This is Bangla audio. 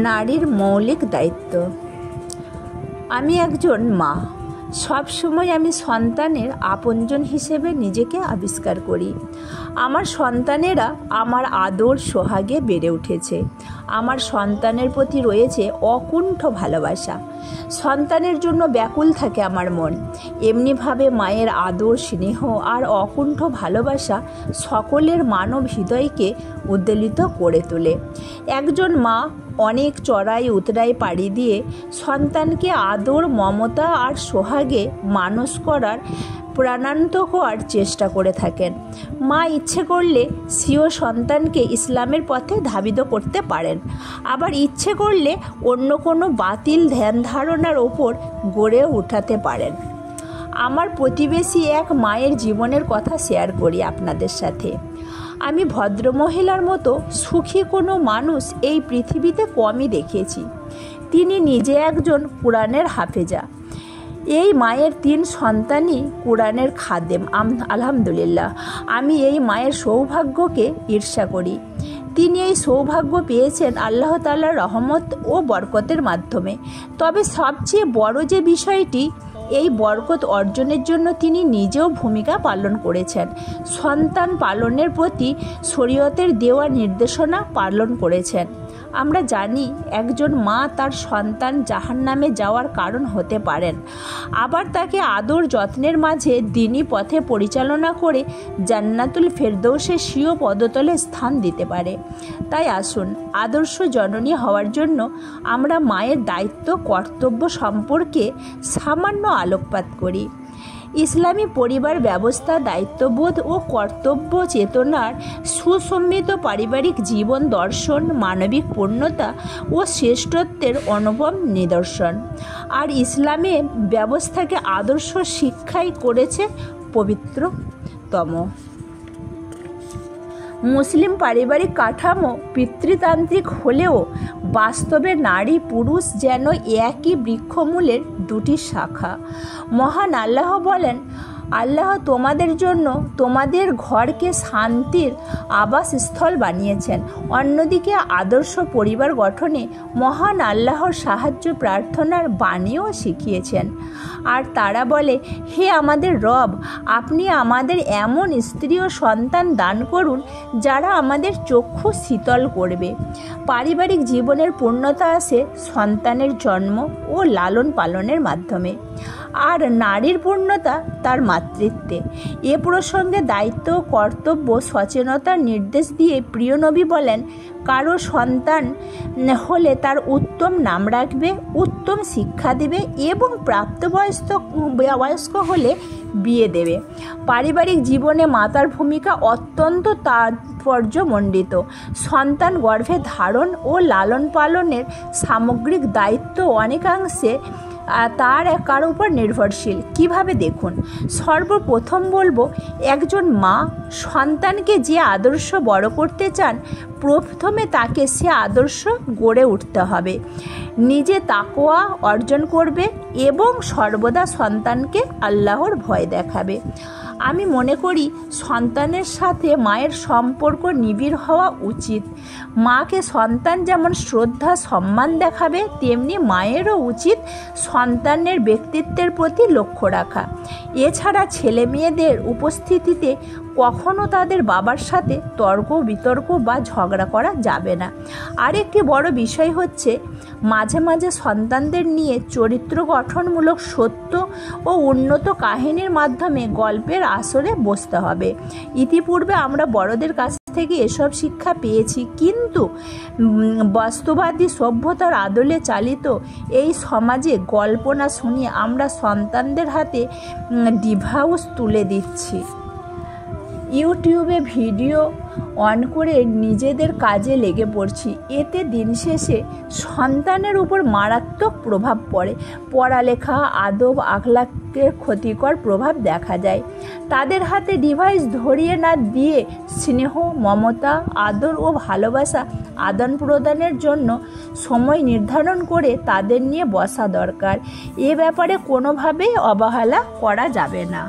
নারীর মৌলিক দায়িত্ব। আমি একজন মা। সবসময় আমি সন্তানের আপনজন হিসেবে নিজেকে আবিষ্কার করি। আমার সন্তানেরা আমার আদর সোহাগে বেড়ে উঠেছে। আমার সন্তানের প্রতি রয়েছে অকুণ্ঠ ভালোবাসা। সন্তানের জন্য ব্যাকুল থাকে আমার মন। এমনিভাবে মায়ের আদর, স্নেহ আর অকুণ্ঠ ভালোবাসা সকলের মানব হৃদয়কে উদ্বেলিত করে তোলে। একজন মা অনেক চড়াই উতরাই পাড়ি দিয়ে সন্তানকে আদর, মমতা আর সোহাগে মানুষ করার প্রাণান্তকর চেষ্টা করে থাকেন। মা ইচ্ছে করলে স্বীয় সন্তানকে ইসলামের পথে ধাবিত করতে পারেন, আবার ইচ্ছে করলে অন্য কোনো বাতিল ধ্যান ধারণার ওপর গড়ে উঠাতে পারেন। আমার প্রতিবেশী এক মায়ের জীবনের কথা শেয়ার করি আপনাদের সাথে। আমি ভদ্রমহিলার মতো সুখী কোনো মানুষ এই পৃথিবীতে কমই দেখেছি। তিনি নিজে একজন কুরআনের হাফেজা। এই মায়ের 3 সন্তানই কুরআনের খাদেম। আলহামদুলিল্লাহ, আমি এই মায়ের সৌভাগ্যকে ঈর্ষা করি। তিনি এই সৌভাগ্য পেয়েছেন আল্লাহ তাআলার রহমত ও বরকতের মাধ্যমে। তবে সবচেয়ে বড় যে বিষয়টি, এই বরকত অর্জনের জন্য তিনি নিজেও ভূমিকা পালন করেছেন। সন্তান পালনের প্রতি শরীয়তের দেওয়া নির্দেশনা পালন করেছেন। আমরা জানি একজন মা তার সন্তান জাহান্নামে যাওয়ার কারণ হতে পারেন, আবার তাকে আদর যত্নের মাঝে দ্বীনি পথে পরিচালনা করে জান্নাতুল ফেরদৌসে স্বীয় পদতলে স্থান দিতে পারে। তাই আসুন আদর্শ জননী হওয়ার জন্য আমরা মায়ের দায়িত্ব, কর্তব্য সম্পর্কে সামান্য আলোকপাত করি। ইসলামী পরিবার ব্যবস্থা দায়িত্ববোধ ও কর্তব্য চেতনার সুসম্মিত পারিবারিক জীবন দর্শন, মানবিক পূর্ণতা ও শ্রেষ্ঠত্বের অনুপম নিদর্শন। আর ইসলামে ব্যবস্থাকে আদর্শ শিক্ষাই করেছে পবিত্রতম। মুসলিম পারিবারিক কাঠামো পিতৃতান্ত্রিক হলেও বাস্তবে নারী পুরুষ যেন একই বৃক্ষমূলের 2টি শাখা। মহান আল্লাহ বলেন, আল্লাহ তোমাদের জন্য তোমাদের ঘরকে শান্তির আবাসস্থল বানিয়েছেন। অন্যদিকে আদর্শ পরিবার গঠনে মহান আল্লাহর সাহায্য প্রার্থনার বাণীও শিখিয়েছেন। আর তারা বলে, হে আমাদের রব, আপনি আমাদের এমন স্ত্রী ও সন্তান দান করুন যারা আমাদের চক্ষু শীতল করবে। পারিবারিক জীবনের পূর্ণতা আসে সন্তানের জন্ম ও লালন পালনের মাধ্যমে, আর নারীর পূর্ণতা তার মাতৃত্বে। এ প্রসঙ্গে দায়িত্ব ও কর্তব্য সচেতনতার নির্দেশ দিয়ে প্রিয় নবী বলেন, কারো সন্তান হলে তার উত্তম নাম রাখবে, উত্তম শিক্ষা দেবে এবং প্রাপ্তবয়স্ক হলে বিয়ে দেবে। পারিবারিক জীবনে মাতার ভূমিকা অত্যন্ত তাৎপর্যমণ্ডিত। সন্তান গর্ভে ধারণ ও লালন পালনের সামগ্রিক দায়িত্ব অনেকাংশে তার একার উপর নির্ভরশীল। কিভাবে দেখুন। সর্বপ্রথম বলবো, একজন মা সন্তানকে যে আদর্শ বড় করতে চান, প্রথমে তাকে সে আদর্শ গড়ে উঠতে হবে। নিজে তাকওয়া অর্জন করবে এবং সর্বদা সন্তানকে আল্লাহর ভয় দেখাবে। আমি মনে করি সন্তানের সাথে মায়ের সম্পর্ক নিবিড় হওয়া উচিত। মাকে সন্তান যেমন শ্রদ্ধা সম্মান দেখাবে, তেমনি মায়েরও উচিত সন্তানের ব্যক্তিত্বের প্রতি লক্ষ্য রাখা। এছাড়া ছেলে মেয়েদের উপস্থিতিতে কখনো তাদের বাবার সাথে তর্ক বিতর্ক বা ঝগড়া করা যাবে না। আরেকটি বড় বিষয় হচ্ছে, মাঝে মাঝে সন্তানদের নিয়ে চরিত্র গঠনমূলক সত্য ও উন্নত কাহিনীর মাধ্যমে গল্পের আসরে বসতে হবে। ইতিপূর্বে আমরা বড়দের কাছ থেকে এসব শিক্ষা পেয়েছি, কিন্তু বাস্তববাদী সভ্যতার আদলে চালিত এই সমাজে গল্প না শুনিয়ে আমরা সন্তানদের হাতে ডিভাইস তুলে দিচ্ছি। ইউটিউবে ভিডিও অন করে নিজেদের কাজে লেগে পড়ছি। এতে দিন শেষে সন্তানের উপর মারাত্মক প্রভাব পড়ে। পড়ালেখা, আদব, আখলাকের ক্ষতিকর প্রভাব দেখা যায়। তাদের হাতে ডিভাইস ধরিয়ে না দিয়ে স্নেহ, মমতা, আদর ও ভালোবাসা আদান প্রদানের জন্য সময় নির্ধারণ করে তাদের নিয়ে বসা দরকার। এ ব্যাপারে কোনোভাবেই অবহেলা করা যাবে না।